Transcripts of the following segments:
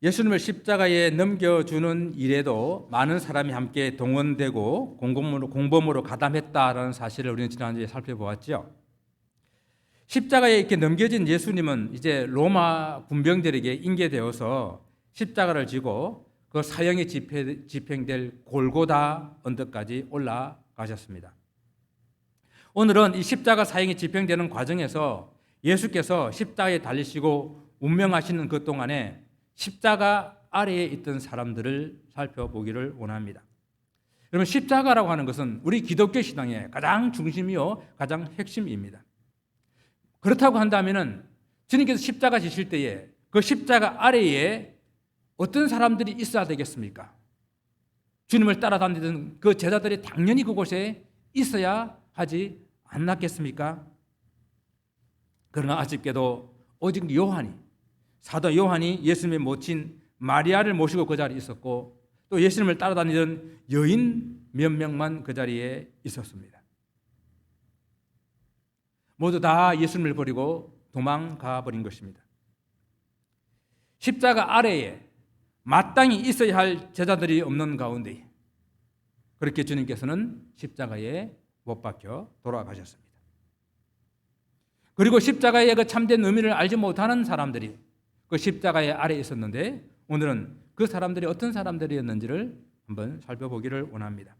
예수님을 십자가에 넘겨주는 일에도 많은 사람이 함께 동원되고 공범으로 가담했다라는 사실을 우리는 지난주에 살펴보았죠. 십자가에 이렇게 넘겨진 예수님은 이제 로마 군병들에게 인계되어서 십자가를 지고 그 사형이 집행될 골고다 언덕까지 올라가셨습니다. 오늘은 이 십자가 사형이 집행되는 과정에서 예수께서 십자가에 달리시고 운명하시는 그 동안에 십자가 아래에 있던 사람들을 살펴보기를 원합니다. 여러분, 십자가라고 하는 것은 우리 기독교 신앙의 가장 중심이요 가장 핵심입니다. 그렇다고 한다면은 주님께서 십자가 지실 때에 그 십자가 아래에 어떤 사람들이 있어야 되겠습니까? 주님을 따라다니던 그 제자들이 당연히 그곳에 있어야 하지 않았겠습니까? 그러나 아쉽게도 오직 사도 요한이 예수님의 모친 마리아를 모시고 그 자리에 있었고, 또 예수님을 따라다니던 여인 몇 명만 그 자리에 있었습니다. 모두 다 예수님을 버리고 도망가 버린 것입니다. 십자가 아래에 마땅히 있어야 할 제자들이 없는 가운데 그렇게 주님께서는 십자가에 못 박혀 돌아가셨습니다. 그리고 십자가의 그 참된 의미를 알지 못하는 사람들이 그 십자가의 아래에 있었는데, 오늘은 그 사람들이 어떤 사람들이었는지를 한번 살펴보기를 원합니다.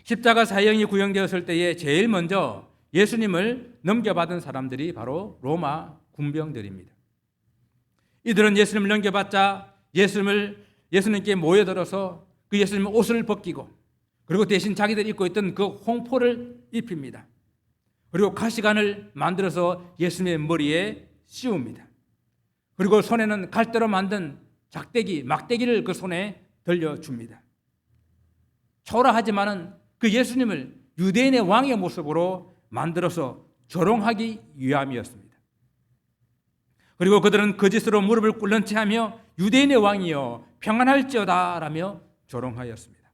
십자가 사형이 구형되었을 때에 제일 먼저 예수님을 넘겨받은 사람들이 바로 로마 군병들입니다. 이들은 예수님을 넘겨받자 예수님께 모여들어서 그 예수님의 옷을 벗기고, 그리고 대신 자기들이 입고 있던 그 홍포를 입힙니다. 그리고 가시관을 만들어서 예수님의 머리에 씌웁니다. 그리고 손에는 갈대로 만든 막대기를 그 손에 들려줍니다. 초라하지만은 그 예수님을 유대인의 왕의 모습으로 만들어서 조롱하기 위함이었습니다. 그리고 그들은 거짓으로 무릎을 꿇는 채 하며 유대인의 왕이여 평안할지어다 라며 조롱하였습니다.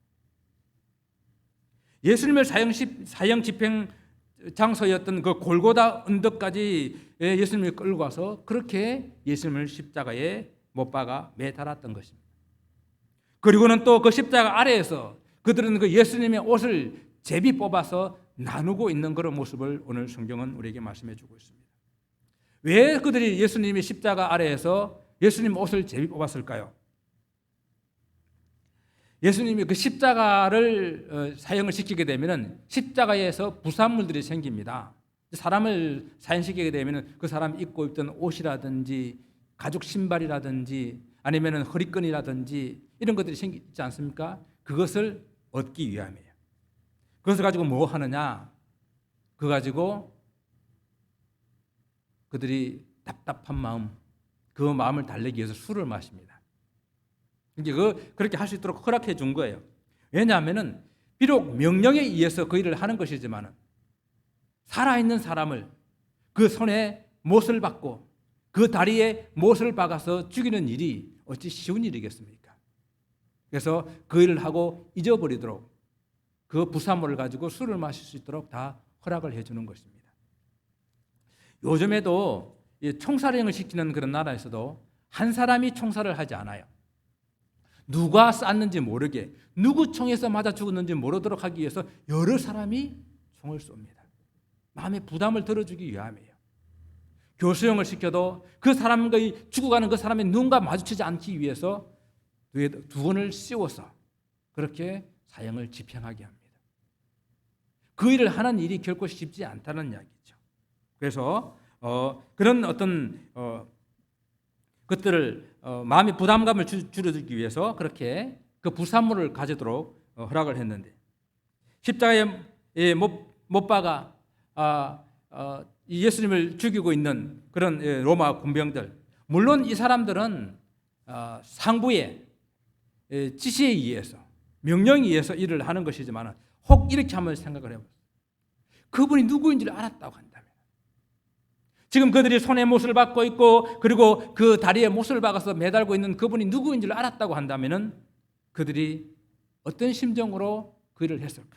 예수님을 사형 집행 장소였던 그 골고다 언덕까지 예수님을 끌고 와서 그렇게 예수님을 십자가에 못 박아 매달았던 것입니다. 그리고는 또 그 십자가 아래에서 그들은 그 예수님의 옷을 제비 뽑아서 나누고 있는 그런 모습을 오늘 성경은 우리에게 말씀해 주고 있습니다. 왜 그들이 예수님의 십자가 아래에서 예수님 옷을 제비 뽑았을까요? 예수님이 그 십자가를 사형을 시키게 되면 십자가에서 부산물들이 생깁니다. 사람을 사형시키게 되면 그 사람이 입고 있던 옷이라든지 가죽 신발이라든지 아니면 허리끈이라든지 이런 것들이 생기지 않습니까? 그것을 얻기 위함이에요. 그것을 가지고 뭐 하느냐? 그거 가지고 그들이 답답한 마음, 그 마음을 달래기 위해서 술을 마십니다. 이제 그렇게 할 수 있도록 허락해 준 거예요. 왜냐하면은 비록 명령에 의해서 그 일을 하는 것이지만 살아있는 사람을 그 손에 못을 박고 그 다리에 못을 박아서 죽이는 일이 어찌 쉬운 일이겠습니까? 그래서 그 일을 하고 잊어버리도록 그 부산물을 가지고 술을 마실 수 있도록 다 허락을 해주는 것입니다. 요즘에도 총살형을 시키는 그런 나라에서도 한 사람이 총살을 하지 않아요. 누가 쐈는지 모르게, 누구 총에서 맞아 죽었는지 모르도록 하기 위해서 여러 사람이 총을 쏩니다. 마음의 부담을 덜어주기 위함이에요. 교수형을 시켜도 그 사람과 죽어가는 그 사람의 눈과 마주치지 않기 위해서 두 번을 씌워서 그렇게 사형을 집행하게 합니다. 그 일을 하는 일이 결코 쉽지 않다는 이야기죠. 그래서 그런 어떤 것들을 마음의 부담감을 줄여주기 위해서 그렇게 그 부산물을 가지도록 허락을 했는데, 십자가에 못 박아 예수님을 죽이고 있는 그런 로마 군병들, 물론 이 사람들은 상부의 지시에 의해서 명령에 의해서 일을 하는 것이지만 혹 이렇게 한번 생각을 해보세요. 그분이 누구인지를 알았다고 한다면, 지금 그들이 손에 못을 박고 있고 그리고 그 다리에 못을 박아서 매달고 있는 그분이 누구인지를 알았다고 한다면 그들이 어떤 심정으로 그 일을 했을까?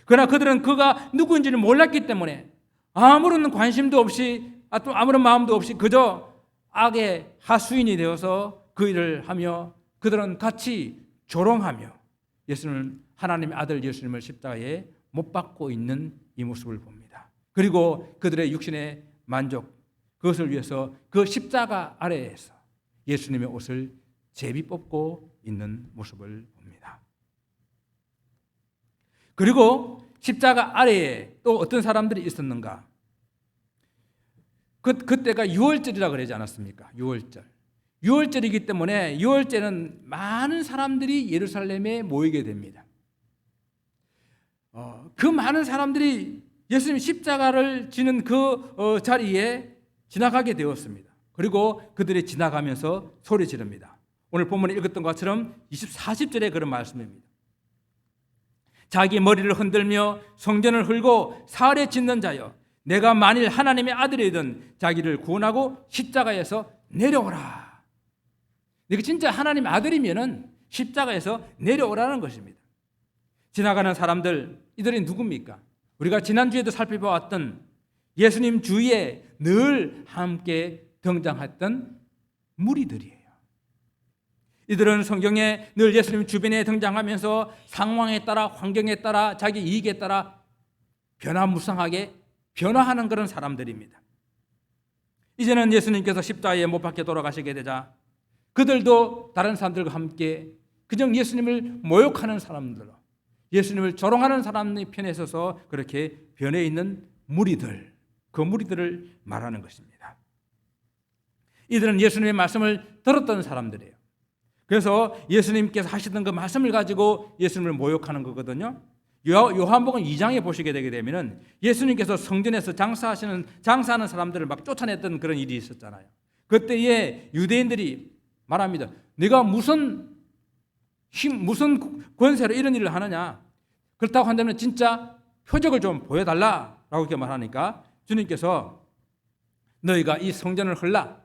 그러나 그들은 그가 누구인지를 몰랐기 때문에 아무런 관심도 없이 또 아무런 마음도 없이 그저 악의 하수인이 되어서 그 일을 하며 그들은 같이 조롱하며 예수님, 하나님의 아들 예수님을 십자가에 못 박고 있는 이 모습을 봅니다. 그리고 그들의 육신의 만족, 그것을 위해서 그 십자가 아래에서 예수님의 옷을 제비 뽑고 있는 모습을 봅니다. 그리고 십자가 아래에 또 어떤 사람들이 있었는가? 그때가 유월절이라고 그러지 않았습니까? 유월절이기 때문에 유월절은 많은 사람들이 예루살렘에 모이게 됩니다. 그 많은 사람들이 예수님 십자가를 지는 그 자리에 지나가게 되었습니다. 그리고 그들이 지나가면서 소리 지릅니다. 오늘 본문에 읽었던 것처럼 40절에 그런 말씀입니다. 자기 머리를 흔들며 성전을 헐고 사흘에 짓는 자여, 내가 만일 하나님의 아들이든 자기를 구원하고 십자가에서 내려오라. 내가 진짜 하나님의 아들이면은 십자가에서 내려오라는 것입니다. 지나가는 사람들, 이들이 누굽니까? 우리가 지난주에도 살펴보았던 예수님 주위에 늘 함께 등장했던 무리들이에요. 이들은 성경에 늘 예수님 주변에 등장하면서 상황에 따라, 환경에 따라, 자기 이익에 따라 변화무쌍하게 변화하는 그런 사람들입니다. 이제는 예수님께서 십자가에 못 박혀 돌아가시게 되자 그들도 다른 사람들과 함께 그냥 예수님을 모욕하는 사람들로, 예수님을 조롱하는 사람의 편에 서서 그렇게 변해 있는 무리들, 그 무리들을 말하는 것입니다. 이들은 예수님의 말씀을 들었던 사람들이에요. 그래서 예수님께서 하시던 그 말씀을 가지고 예수님을 모욕하는 거거든요. 요한복음 2장에 보시게 되게 되면은 예수님께서 성전에서 장사하는 사람들을 막 쫓아냈던 그런 일이 있었잖아요. 그때에 유대인들이 말합니다. 네가 무슨 권세로 이런 일을 하느냐? 그렇다고 한다면 진짜 표적을 좀 보여달라라고 이렇게 말하니까 주님께서 너희가 이 성전을 헐라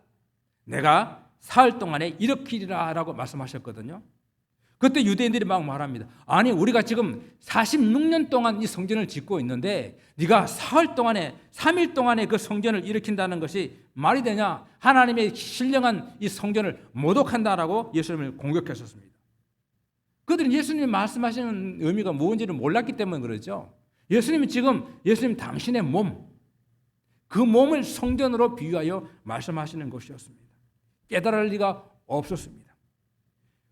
내가 사흘 동안에 일으키리라 라고 말씀하셨거든요. 그때 유대인들이 막 말합니다. 아니 우리가 지금 46년 동안 이 성전을 짓고 있는데 네가 사흘 동안에 3일 동안에 그 성전을 일으킨다는 것이 말이 되냐? 하나님의 신령한 이 성전을 모독한다라고 예수님을 공격했었습니다. 그들은 예수님이 말씀하시는 의미가 무엇인지를 몰랐기 때문에 그러죠. 예수님이 지금 당신의 몸, 그 몸을 성전으로 비유하여 말씀하시는 것이었습니다. 깨달을 리가 없었습니다.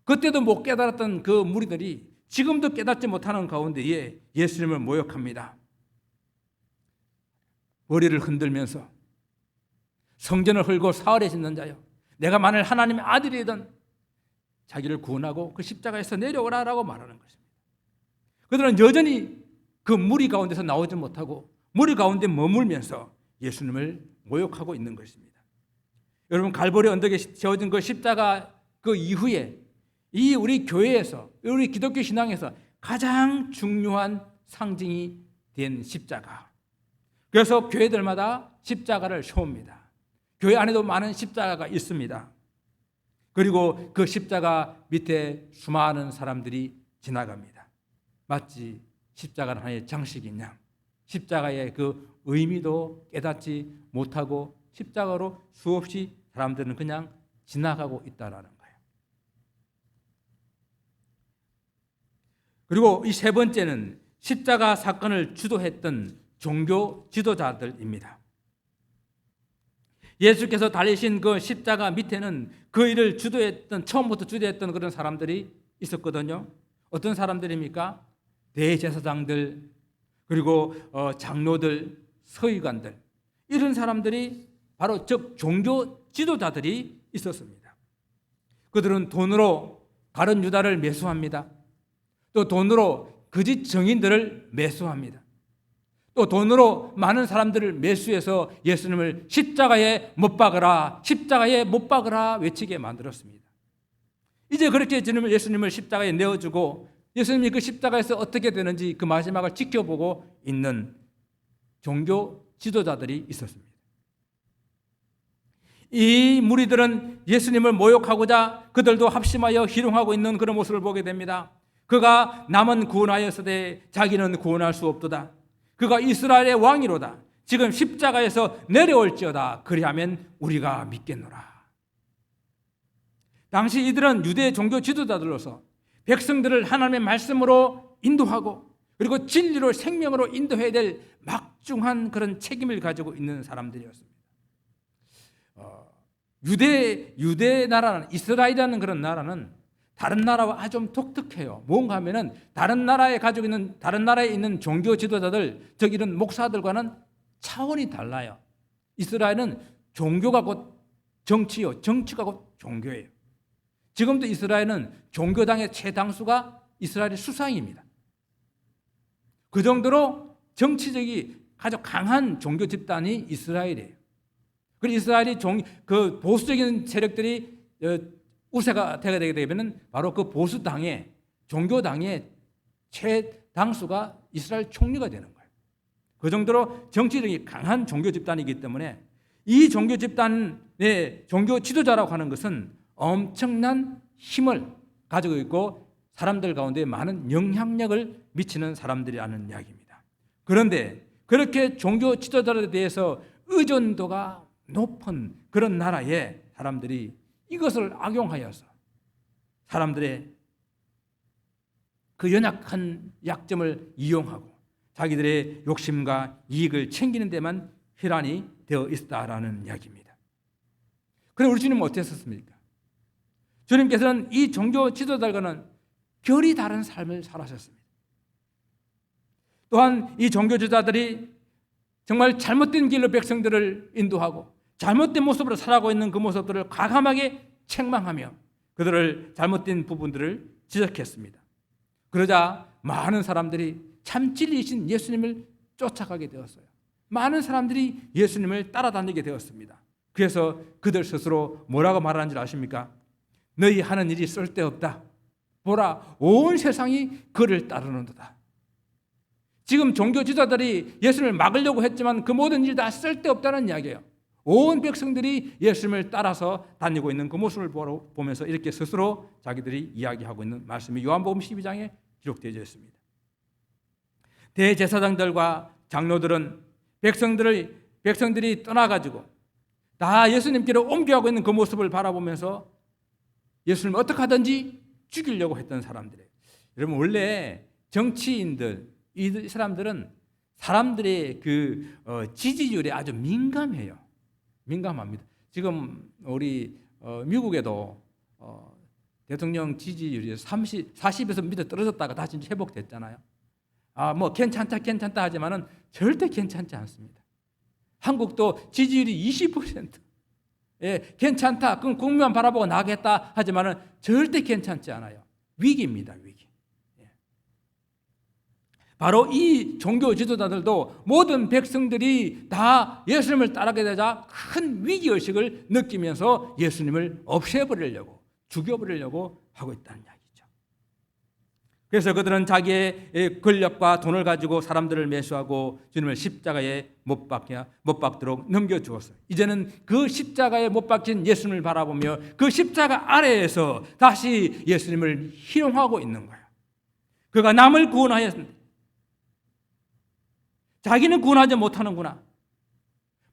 그때도 못 깨달았던 그 무리들이 지금도 깨닫지 못하는 가운데에 예수님을 모욕합니다. 머리를 흔들면서 성전을 헐고 사흘에 짓는 자여, 내가 만일 하나님의 아들이든 자기를 구원하고 그 십자가에서 내려오라라고 말하는 것입니다. 그들은 여전히 그 무리 가운데서 나오지 못하고 무리 가운데 머물면서 예수님을 모욕하고 있는 것입니다. 여러분, 갈보리 언덕에 세워진 그 십자가 그 이후에 이 우리 교회에서, 우리 기독교 신앙에서 가장 중요한 상징이 된 십자가. 그래서 교회들마다 십자가를 세웁니다. 교회 안에도 많은 십자가가 있습니다. 그리고 그 십자가 밑에 수많은 사람들이 지나갑니다. 마치 십자가는 하나의 장식인 양, 십자가의 그 의미도 깨닫지 못하고 십자가로 수없이 사람들은 그냥 지나가고 있다라는 거예요. 그리고 이 세 번째는 십자가 사건을 주도했던 종교 지도자들입니다. 예수께서 달리신 그 십자가 밑에는 그 일을 처음부터 주도했던 그런 사람들이 있었거든요. 어떤 사람들입니까? 대제사장들, 그리고 장로들, 서기관들, 이런 사람들이 바로 즉 종교 지도자들이 있었습니다. 그들은 돈으로 가룟 유다를 매수합니다. 또 돈으로 거짓 증인들을 매수합니다. 또 돈으로 많은 사람들을 매수해서 예수님을 십자가에 못 박으라, 십자가에 못 박으라 외치게 만들었습니다. 이제 그렇게 예수님을 십자가에 내어주고 예수님이 그 십자가에서 어떻게 되는지 그 마지막을 지켜보고 있는 종교 지도자들이 있었습니다. 이 무리들은 예수님을 모욕하고자 그들도 합심하여 희롱하고 있는 그런 모습을 보게 됩니다. 그가 남은 구원하였으되 자기는 구원할 수 없도다. 그가 이스라엘의 왕이로다. 지금 십자가에서 내려올지어다. 그리하면 우리가 믿겠노라. 당시 이들은 유대 종교 지도자들로서 백성들을 하나님의 말씀으로 인도하고 그리고 진리로 생명으로 인도해야 될 막중한 그런 책임을 가지고 있는 사람들이었습니다. 유대 나라는, 이스라엘이라는 그런 나라는 다른 나라와 아주 좀 독특해요. 뭔가 하면은 다른 나라에 있는 종교 지도자들, 즉 이런 목사들과는 차원이 달라요. 이스라엘은 종교가 곧 정치요, 정치가 곧 종교예요. 지금도 이스라엘은 종교당의 최당수가 이스라엘의 수상입니다. 그 정도로 정치적이 아주 강한 종교 집단이 이스라엘이에요. 그리고 이스라엘이 그 보수적인 세력들이 우세가 되게 되면 바로 그 보수당의 종교당의 최당수가 이스라엘 총리가 되는 거예요. 그 정도로 정치적이 강한 종교 집단이기 때문에 이 종교 집단의 종교 지도자라고 하는 것은 엄청난 힘을 가지고 있고 사람들 가운데 많은 영향력을 미치는 사람들이라는 이야기입니다. 그런데 그렇게 종교 지도자들에 대해서 의존도가 높은 그런 나라의 사람들이 이것을 악용하여서 사람들의 그 연약한 약점을 이용하고 자기들의 욕심과 이익을 챙기는 데만 혈안이 되어 있다라는 이야기입니다. 그럼 우리 주님은 어땠었습니까? 주님께서는 이 종교 지도자들과는 결이 다른 삶을 살아셨습니다. 또한 이 종교 지도자들이 정말 잘못된 길로 백성들을 인도하고 잘못된 모습으로 살아가고 있는 그 모습들을 과감하게 책망하며 그들을 잘못된 부분들을 지적했습니다. 그러자 많은 사람들이 참 진리이신 예수님을 쫓아가게 되었어요. 많은 사람들이 예수님을 따라다니게 되었습니다. 그래서 그들 스스로 뭐라고 말하는 줄 아십니까? 너희 하는 일이 쓸데없다. 보라, 온 세상이 그를 따르는도다. 지금 종교 지도자들이 예수님을 막으려고 했지만 그 모든 일 다 쓸데없다는 이야기예요. 온 백성들이 예수님을 따라서 다니고 있는 그 모습을 보면서 이렇게 스스로 자기들이 이야기하고 있는 말씀이 요한복음 12장에 기록되어 있습니다. 대제사장들과 장로들은 백성들이 떠나가지고 다 예수님께로 옮겨가고 있는 그 모습을 바라보면서 예수님을 어떻게 하든지 죽이려고 했던 사람들이에요. 여러분 원래 정치인들 이 사람들은 사람들의 그 지지율에 아주 민감해요. 민감합니다. 지금 우리 미국에도 대통령 지지율이 40에서 밑에 떨어졌다가 다시 회복됐잖아요. 뭐 괜찮다 하지만은 절대 괜찮지 않습니다. 한국도 지지율이 20%. 예, 괜찮다. 그럼 국민만 바라보고 나겠다 하지만은 절대 괜찮지 않아요. 위기입니다, 위기. 예. 바로 이 종교 지도자들도 모든 백성들이 다 예수님을 따르게 되자 큰 위기의식을 느끼면서 예수님을 없애버리려고, 죽여버리려고 하고 있다는 이야기죠. 그래서 그들은 자기의 권력과 돈을 가지고 사람들을 매수하고 주님을 십자가에 못 박도록 넘겨주었어요. 이제는 그 십자가에 못 박힌 예수님을 바라보며 그 십자가 아래에서 다시 예수님을 희롱하고 있는 거예요. 그가 남을 구원하였습니다. 자기는 구원하지 못하는구나.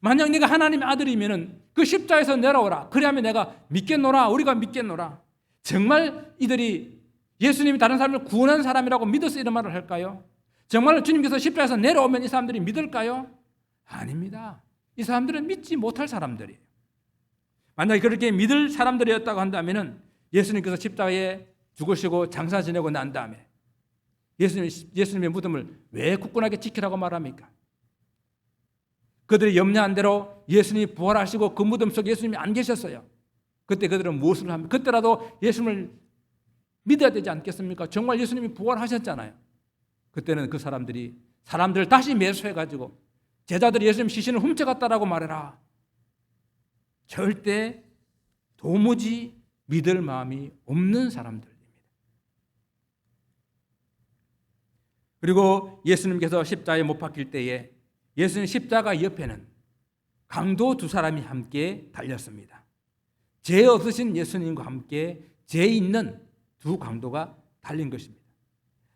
만약 네가 하나님의 아들이면 그 십자가에서 내려오라. 그래야면 내가 믿겠노라. 우리가 믿겠노라. 정말 이들이 예수님이 다른 사람을 구원한 사람이라고 믿어서 이런 말을 할까요? 정말 주님께서 십자가에서 내려오면 이 사람들이 믿을까요? 아닙니다. 이 사람들은 믿지 못할 사람들이에요. 만약에 그렇게 믿을 사람들이었다고 한다면 예수님께서 십자가에 죽으시고 장사 지내고 난 다음에 예수님의 무덤을 왜 굳건하게 지키라고 말합니까? 그들이 염려한 대로 예수님이 부활하시고 그 무덤 속에 예수님이 안 계셨어요. 그때 그들은 무엇을 합니까? 그때라도 예수님을 믿어야 되지 않겠습니까? 정말 예수님이 부활하셨잖아요. 그때는 그 사람들을 다시 매수해가지고 제자들이 예수님 시신을 훔쳐갔다라고 말해라. 절대 도무지 믿을 마음이 없는 사람들입니다. 그리고 예수님께서 십자가에 못 박힐 때에 예수님 십자가 옆에는 강도 두 사람이 함께 달렸습니다. 죄 없으신 예수님과 함께 죄 있는 두 강도가 달린 것입니다.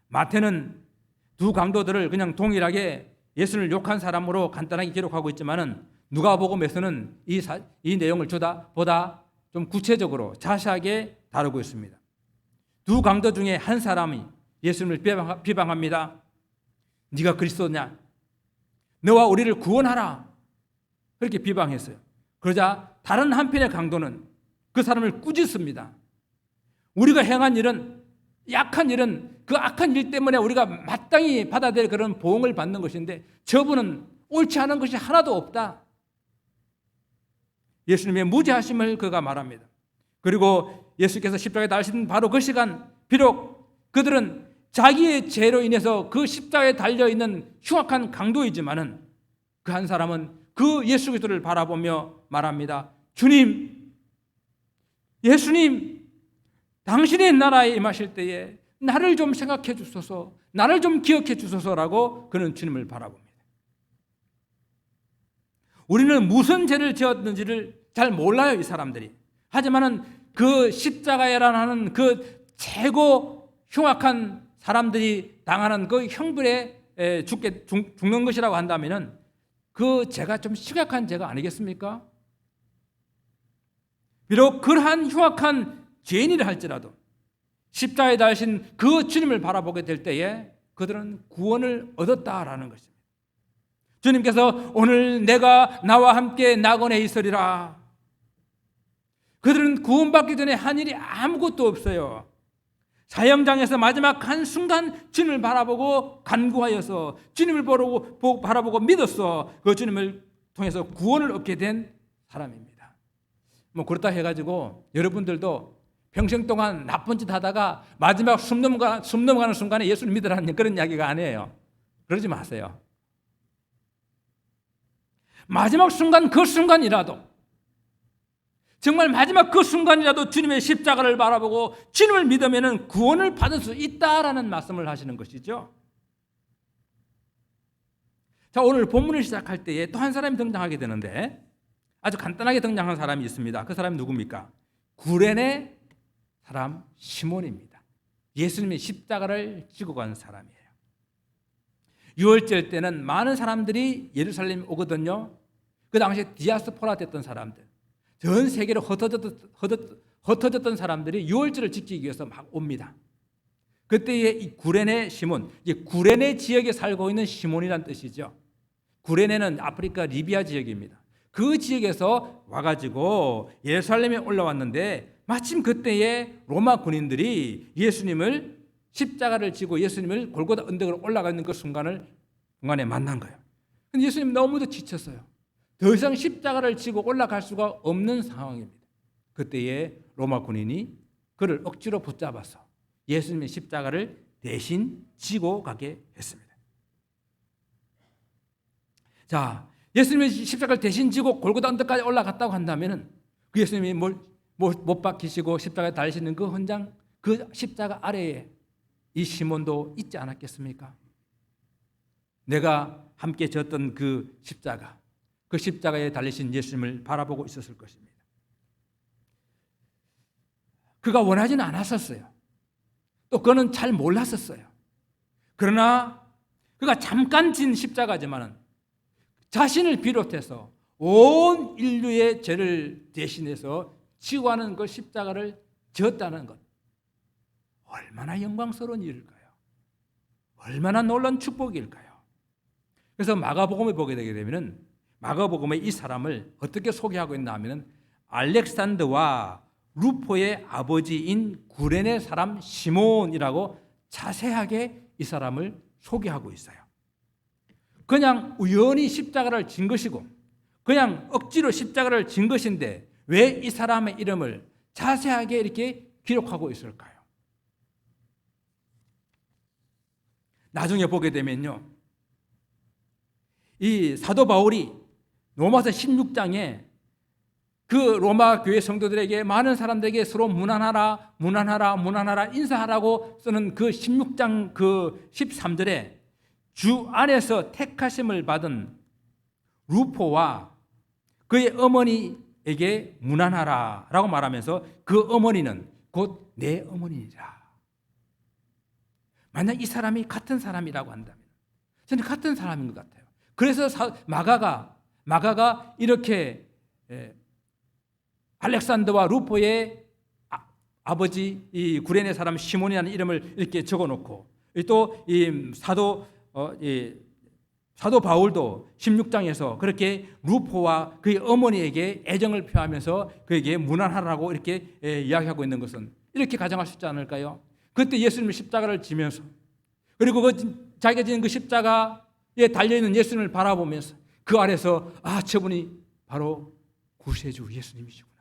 마태는 두 강도들을 그냥 동일하게 예수를 욕한 사람으로 간단하게 기록하고 있지만은 누가복음에서는 이 내용을 보다 좀 구체적으로 자세하게 다루고 있습니다. 두 강도 중에 한 사람이 예수님을 비방합니다. 네가 그리스도냐? 너와 우리를 구원하라. 그렇게 비방했어요. 그러자 다른 한편의 강도는 그 사람을 꾸짖습니다. 우리가 행한 일은, 약한 일은 그 악한 일 때문에 우리가 마땅히 받아야 될 그런 보응을 받는 것인데 저분은 옳지 않은 것이 하나도 없다. 예수님의 무죄하심을 그가 말합니다. 그리고 예수께서 십자가에 달리신 바로 그 시간, 비록 그들은 자기의 죄로 인해서 그 십자가에 달려있는 흉악한 강도이지만은 그 한 사람은 그 예수 그리스도를 바라보며 말합니다. 주님, 예수님, 당신의 나라에 임하실 때에 나를 좀 생각해 주소서, 나를 좀 기억해 주소서라고 그는 주님을 바라봅니다. 우리는 무슨 죄를 지었는지를 잘 몰라요, 이 사람들이. 하지만은 그 십자가라는 그 최고 흉악한 사람들이 당하는 그 형벌에 죽는 것이라고 한다면은 그 죄가 좀 심각한 죄가 아니겠습니까? 비록 그러한 흉악한 죄인이라 할지라도 십자가에 달리신 그 주님을 바라보게 될 때에 그들은 구원을 얻었다라는 것입니다. 주님께서 오늘 내가 나와 함께 낙원에 있으리라. 그들은 구원받기 전에 한 일이 아무것도 없어요. 사형장에서 마지막 한순간 주님을 바라보고 간구하여서 주님을 바라보고 믿었어. 그 주님을 통해서 구원을 얻게 된 사람입니다. 뭐 그렇다 해가지고 여러분들도 평생 동안 나쁜 짓 하다가 마지막 숨 넘어가는 순간에 예수를 믿으라는 그런 이야기가 아니에요. 그러지 마세요. 마지막 순간 그 순간이라도 정말 마지막 그 순간이라도 주님의 십자가를 바라보고 주님을 믿으면 구원을 받을 수 있다라는 말씀을 하시는 것이죠. 자, 오늘 본문을 시작할 때에 또 한 사람이 등장하게 되는데 아주 간단하게 등장한 사람이 있습니다. 그 사람이 누굽니까? 구레네 사람 시몬입니다. 예수님의 십자가를 지고 간 사람이에요. 유월절 때는 많은 사람들이 예루살렘에 오거든요. 그 당시에 디아스포라 됐던 사람들, 전 세계로 흩어졌던 사람들이 유월절을 지키기 위해서 막 옵니다. 그때의 이 구레네 시몬, 구레네 지역에 살고 있는 시몬이란 뜻이죠. 구레네는 아프리카 리비아 지역입니다. 그 지역에서 와가지고 예루살렘에 올라왔는데 마침 그때에 로마 군인들이 예수님을 십자가를 지고 예수님을 골고다 언덕으로 올라가는 그 순간에 만난 거예요. 근데 예수님 너무도 지쳤어요. 더 이상 십자가를 지고 올라갈 수가 없는 상황입니다. 그때에 로마 군인이 그를 억지로 붙잡아서 예수님의 십자가를 대신 지고 가게 했습니다. 자, 예수님의 십자가를 대신 지고 골고다 언덕까지 올라갔다고 한다면은 그 예수님이 못 박히시고 십자가에 달리시는 그 현장, 그 십자가 아래에 이 시몬도 있지 않았겠습니까? 내가 함께 졌던 그 십자가에 달리신 예수님을 바라보고 있었을 것입니다. 그가 원하지는 않았었어요. 또 그는 잘 몰랐었어요. 그러나 그가 잠깐 진 십자가지만은 자신을 비롯해서 온 인류의 죄를 대신해서 지고 가는 그 십자가를 지었다는 것, 얼마나 영광스러운 일일까요? 얼마나 놀라운 축복일까요? 그래서 마가복음에 보게 되게 되면은 마가복음에 이 사람을 어떻게 소개하고 있나 하면은 알렉산더와 루포의 아버지인 구레네 사람 시몬이라고 자세하게 이 사람을 소개하고 있어요. 그냥 우연히 십자가를 진 것이고 그냥 억지로 십자가를 진 것인데 왜 이 사람의 이름을 자세하게 이렇게 기록하고 있을까요? 나중에 보게 되면요, 이 사도 바울이 로마서 16장에 그 로마 교회 성도들에게 많은 사람들에게 서로 문안하라 인사하라고 쓰는 그 16장 그 13절에 주 안에서 택하심을 받은 루포와 그의 어머니에게 문안하라라고 말하면서 그 어머니는 곧 내 어머니니라. 만약 이 사람이 같은 사람이라고 한다면 저는 같은 사람인 것 같아요. 그래서 마가가 이렇게 알렉산더와 루포의 아버지 이 구레네 사람 시몬이라는 이름을 이렇게 적어놓고, 또 이 사도 바울도 16장에서 그렇게 루포와 그의 어머니에게 애정을 표하면서 그에게 문안하라고 이렇게 이야기하고 있는 것은 이렇게 가정할 수 있지 않을까요? 그때 예수님이 십자가를 지면서, 그리고 자기가 지는 그 십자가에 달려있는 예수님을 바라보면서 그 아래서 저분이 바로 구세주 예수님이시구나,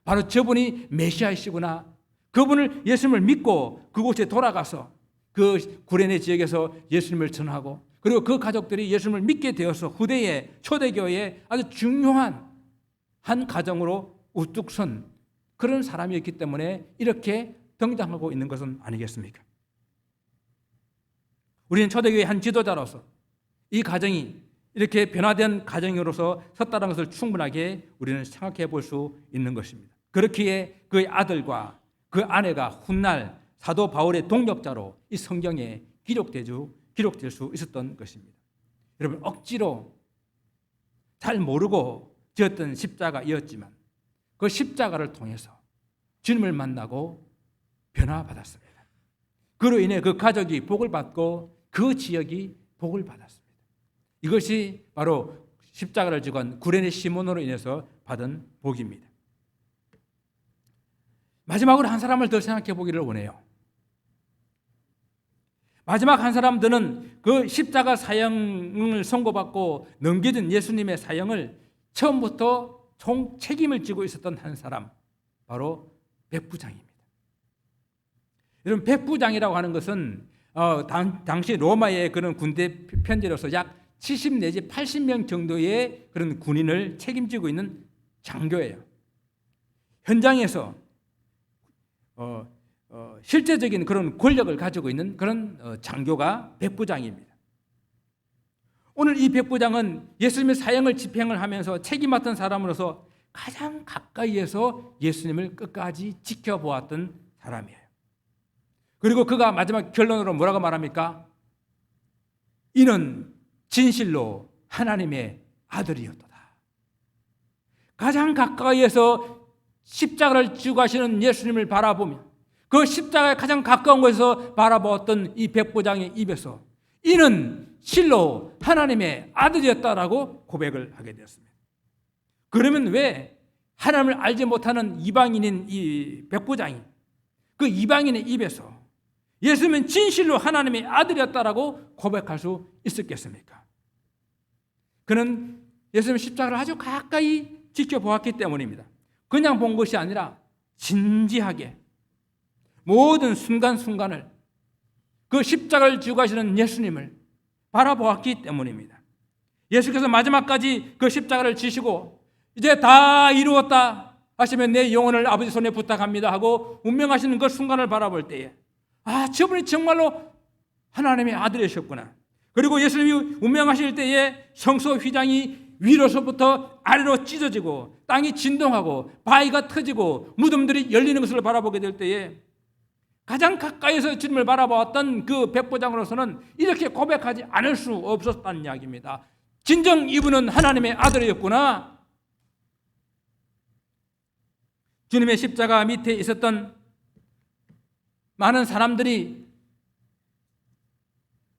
바로 저분이 메시아이시구나, 그분을 예수님을 믿고 그곳에 돌아가서 그 구레네 지역에서 예수님을 전하고, 그리고 그 가족들이 예수님을 믿게 되어서 후대의 초대교회의 아주 중요한 한 가정으로 우뚝 선 그런 사람이었기 때문에 이렇게 등장하고 있는 것은 아니겠습니까? 우리는 초대교회의 한 지도자로서 이 가정이 이렇게 변화된 가정으로서 섰다는 것을 충분하게 우리는 생각해 볼 수 있는 것입니다. 그렇기에 그의 아들과 그 아내가 훗날 사도 바울의 동력자로 이 성경에 기록될 수 있었던 것입니다. 여러분, 억지로 잘 모르고 지었던 십자가이었지만 그 십자가를 통해서 주님을 만나고 변화받았습니다. 그로 인해 그 가족이 복을 받고 그 지역이 복을 받았습니다. 이것이 바로 십자가를 지고 간 구레네 시몬으로 인해서 받은 복입니다. 마지막으로 한 사람을 더 생각해 보기를 원해요. 마지막 한 사람들은 그 십자가 사형을 선고받고 넘겨진 예수님의 사형을 처음부터 총 책임을 지고 있었던 한 사람, 바로 백부장입니다. 여러분, 백부장이라고 하는 것은 당시 로마의 그런 군대 편제로서 약 70 내지 80명 정도의 그런 군인을 책임지고 있는 장교예요. 현장에서 실제적인 그런 권력을 가지고 있는 그런 장교가 백부장입니다. 오늘 이 백부장은 예수님의 사형을 집행을 하면서 책임 맡은 사람으로서 가장 가까이에서 예수님을 끝까지 지켜보았던 사람이에요. 그리고 그가 마지막 결론으로 뭐라고 말합니까? 이는 진실로 하나님의 아들이었도다. 가장 가까이에서 십자가를 지고 가시는 예수님을 바라보며 그 십자가에 가장 가까운 곳에서 바라보았던 이 백부장의 입에서 이는 실로 하나님의 아들이었다라고 고백을 하게 되었습니다. 그러면 왜 하나님을 알지 못하는 이방인인 이 백부장이 그 이방인의 입에서 예수님은 진실로 하나님의 아들이었다라고 고백할 수 있었겠습니까? 그는 예수님의 십자가를 아주 가까이 지켜보았기 때문입니다. 그냥 본 것이 아니라 진지하게 모든 순간순간을 그 십자가를 지고 가시는 예수님을 바라보았기 때문입니다. 예수께서 마지막까지 그 십자가를 지시고 이제 다 이루었다 하시면 내 영혼을 아버지 손에 부탁합니다 하고 운명하시는 그 순간을 바라볼 때에 저분이 정말로 하나님의 아들이셨구나. 그리고 예수님이 운명하실 때에 성소 휘장이 위로서부터 아래로 찢어지고 땅이 진동하고 바위가 터지고 무덤들이 열리는 것을 바라보게 될 때에 가장 가까이서 주님을 바라보았던 그 백부장으로서는 이렇게 고백하지 않을 수 없었다는 이야기입니다. 진정 이분은 하나님의 아들이었구나. 주님의 십자가 밑에 있었던 많은 사람들이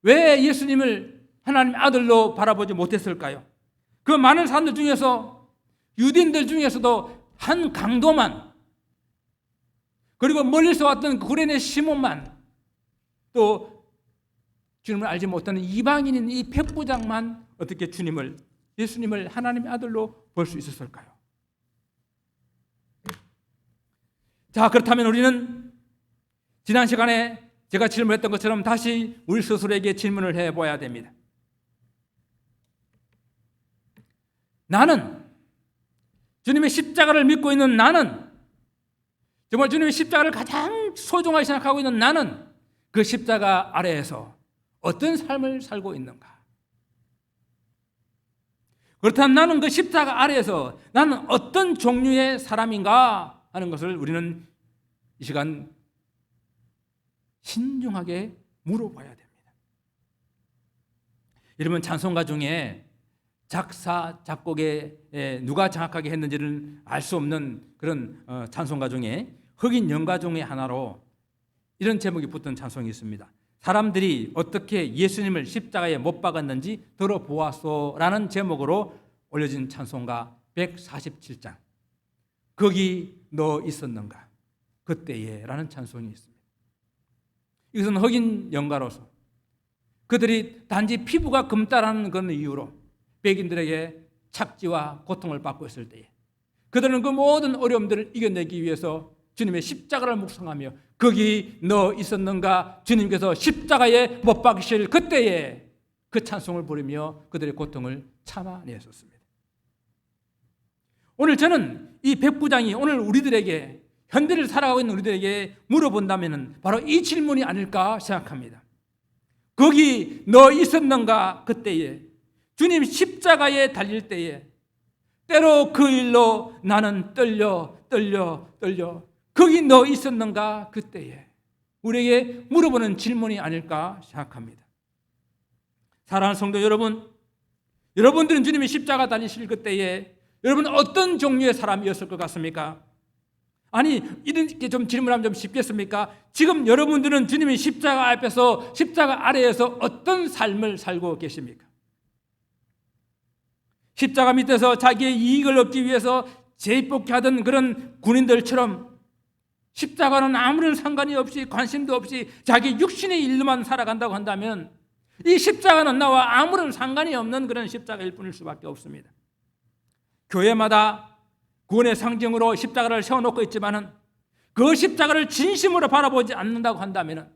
왜 예수님을 하나님의 아들로 바라보지 못했을까요? 그 많은 사람들 중에서 유대인들 중에서도 한 강도만, 그리고 멀리서 왔던 구레네 시몬만, 또 주님을 알지 못하는 이방인인 이 백부장만 어떻게 예수님을 하나님의 아들로 볼 수 있었을까요? 자, 그렇다면 우리는 지난 시간에 제가 질문했던 것처럼 다시 우리 스스로에게 질문을 해봐야 됩니다. 나는, 주님의 십자가를 믿고 있는 나는, 정말 주님의 십자가를 가장 소중하게 생각하고 있는 나는 그 십자가 아래에서 어떤 삶을 살고 있는가? 그렇다면 나는 그 십자가 아래에서 나는 어떤 종류의 사람인가 하는 것을 우리는 이 시간 신중하게 물어봐야 됩니다. 여러분, 찬송가 중에 작사, 작곡에 누가 정확하게 했는지는 알 수 없는 그런 찬송가 중에 흑인 연가 중의 하나로 이런 제목이 붙은 찬송이 있습니다. 사람들이 어떻게 예수님을 십자가에 못 박았는지 들어보았소라는 제목으로 올려진 찬송가 147장. 거기 너 있었는가 그때에 라는 찬송이 있습니다. 이것은 흑인 연가로서 그들이 단지 피부가 검다라는 그런 이유로 백인들에게 착지와 고통을 받고 있을 때에 그들은 그 모든 어려움들을 이겨내기 위해서 주님의 십자가를 묵상하며 거기 너 있었는가 주님께서 십자가에 못 박으실 그때에 그 찬송을 부르며 그들의 고통을 참아내었습니다. 오늘 저는 이 백부장이 오늘 우리들에게 현대를 살아가고 있는 우리들에게 물어본다면 바로 이 질문이 아닐까 생각합니다. 거기 너 있었는가 그때에 주님 십자가에 달릴 때에 때로 그 일로 나는 떨려 거기 너 있었는가 그때에 우리에게 물어보는 질문이 아닐까 생각합니다. 사랑하는 성도 여러분, 여러분들은 주님이 십자가 달리실 그때에 여러분 어떤 종류의 사람이었을 것 같습니까? 아니 이렇게 좀 질문하면 좀 쉽겠습니까? 지금 여러분들은 주님이 십자가 앞에서 십자가 아래에서 어떤 삶을 살고 계십니까? 십자가 밑에서 자기의 이익을 얻기 위해서 제입복게 하던 그런 군인들처럼 십자가는 아무런 상관이 없이 관심도 없이 자기 육신의 일로만 살아간다고 한다면 이 십자가는 나와 아무런 상관이 없는 그런 십자가일 뿐일 수밖에 없습니다. 교회마다 구원의 상징으로 십자가를 세워놓고 있지만은 그 십자가를 진심으로 바라보지 않는다고 한다면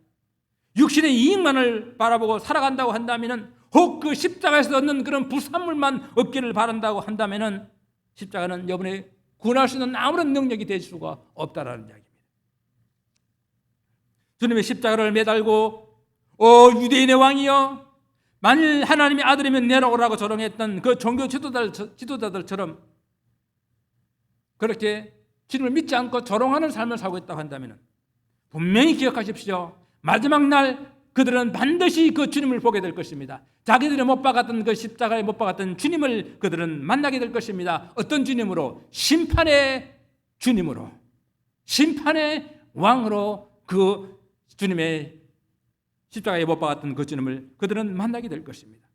육신의 이익만을 바라보고 살아간다고 한다면 혹 그 십자가에서 얻는 그런 부산물만 얻기를 바란다고 한다면 십자가는 여러분의 구원할 수 있는 아무런 능력이 될 수가 없다라는 이야기입니다. 주님의 십자가를 매달고 유대인의 왕이여 만일 하나님의 아들이면 내려오라고 조롱했던 그 종교 지도자들처럼 그렇게 주님을 믿지 않고 조롱하는 삶을 살고 있다고 한다면 분명히 기억하십시오. 마지막 날 그들은 반드시 그 주님을 보게 될 것입니다. 자기들이 못 박았던 그 십자가에 못 박았던 주님을 그들은 만나게 될 것입니다. 어떤 주님으로? 심판의 주님으로, 심판의 왕으로 그 주님의 십자가에 못 박았던 그 주님을 그들은 만나게 될 것입니다.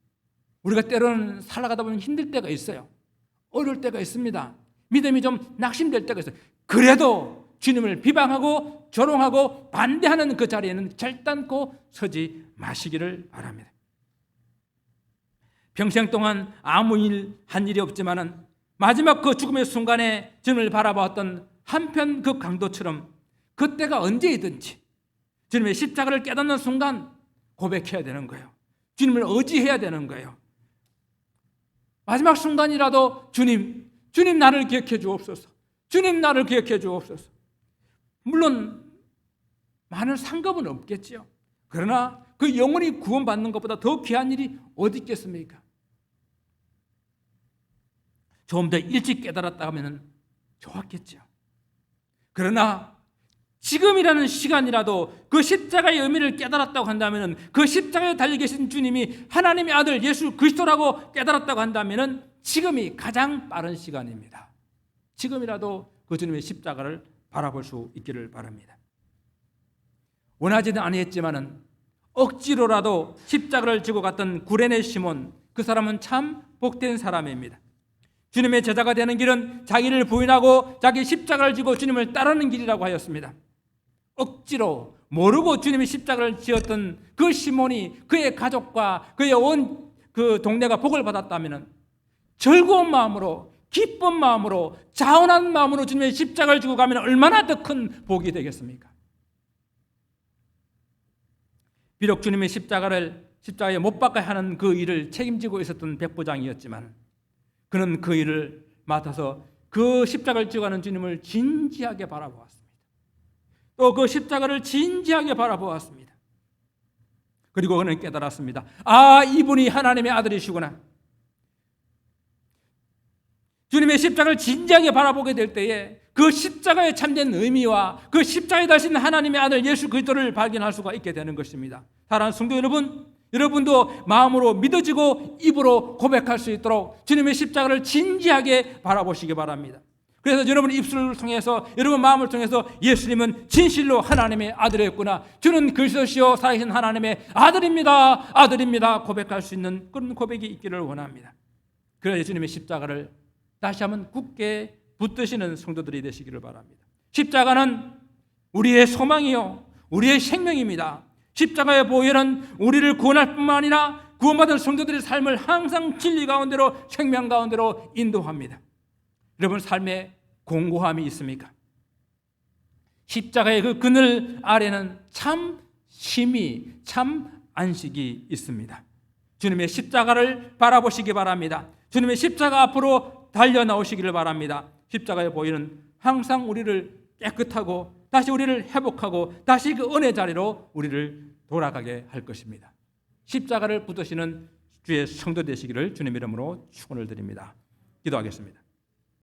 우리가 때로는 살아가다 보면 힘들 때가 있어요. 어려울 때가 있습니다. 믿음이 좀 낙심될 때가 있어요. 그래도 주님을 비방하고 조롱하고 반대하는 그 자리에는 결단코 서지 마시기를 바랍니다. 평생 동안 아무 한 일이 없지만은 마지막 그 죽음의 순간에 주님을 바라보았던 한편 그 강도처럼 그때가 언제이든지 주님의 십자가를 깨닫는 순간 고백해야 되는 거예요. 주님을 의지해야 되는 거예요. 마지막 순간이라도 주님 나를 기억해 주옵소서. 주님 나를 기억해 주옵소서. 물론 많은 상급은 없겠죠. 그러나 그 영혼이 구원받는 것보다 더 귀한 일이 어디 있겠습니까? 좀 더 일찍 깨달았다 하면 좋았겠죠. 그러나 지금이라는 시간이라도 그 십자가의 의미를 깨달았다고 한다면 그 십자가에 달려 계신 주님이 하나님의 아들 예수 그리스도라고 깨달았다고 한다면 지금이 가장 빠른 시간입니다. 지금이라도 그 주님의 십자가를 바라볼 수 있기를 바랍니다. 원하지는 아니했지만은 억지로라도 십자가를 지고 갔던 구레네 시몬, 그 사람은 참 복된 사람입니다. 주님의 제자가 되는 길은 자기를 부인하고 자기 십자가를 지고 주님을 따르는 길이라고 하였습니다. 억지로 모르고 주님의 십자가를 지었던 그 시몬이 그의 가족과 그의 온 그 동네가 복을 받았다면 즐거운 마음으로 기쁜 마음으로 자원한 마음으로 주님의 십자가를 지고 가면 얼마나 더 큰 복이 되겠습니까? 비록 주님의 십자가에 못 박아야 하는 그 일을 책임지고 있었던 백부장이었지만 그는 그 일을 맡아서 그 십자가를 지고 가는 주님을 진지하게 바라보았습니다. 또 그 십자가를 진지하게 바라보았습니다. 그리고 그는 깨달았습니다. 이분이 하나님의 아들이시구나. 주님의 십자가를 진지하게 바라보게 될 때에 그 십자가에 참된 의미와 그 십자가에 달린 하나님의 아들 예수 그리스도를 발견할 수가 있게 되는 것입니다. 사랑하는 성도 여러분, 여러분도 마음으로 믿어지고 입으로 고백할 수 있도록 주님의 십자가를 진지하게 바라보시기 바랍니다. 그래서 여러분 입술을 통해서, 여러분 마음을 통해서 예수님은 진실로 하나님의 아들이었구나, 주는 그리스도시요 살아계신 하나님의 아들입니다, 아들입니다 고백할 수 있는 그런 고백이 있기를 원합니다. 그래서 예수님의 십자가를 다시 한번 굳게 붙드시는 성도들이 되시기를 바랍니다. 십자가는 우리의 소망이요 우리의 생명입니다. 십자가의 보혈은 우리를 구원할 뿐만 아니라 구원받은 성도들의 삶을 항상 진리 가운데로, 생명 가운데로 인도합니다. 여러분 삶에 공고함이 있습니까? 십자가의 그 그늘 아래는 참 쉼이, 참 안식이 있습니다. 주님의 십자가를 바라보시기 바랍니다. 주님의 십자가 앞으로 달려나오시기를 바랍니다. 십자가의 보혈은 항상 우리를 깨끗하고 다시 우리를 회복하고 다시 그 은혜 자리로 우리를 돌아가게 할 것입니다. 십자가를 붙드시는 주의 성도 되시기를 주님 이름으로 축원을 드립니다. 기도하겠습니다.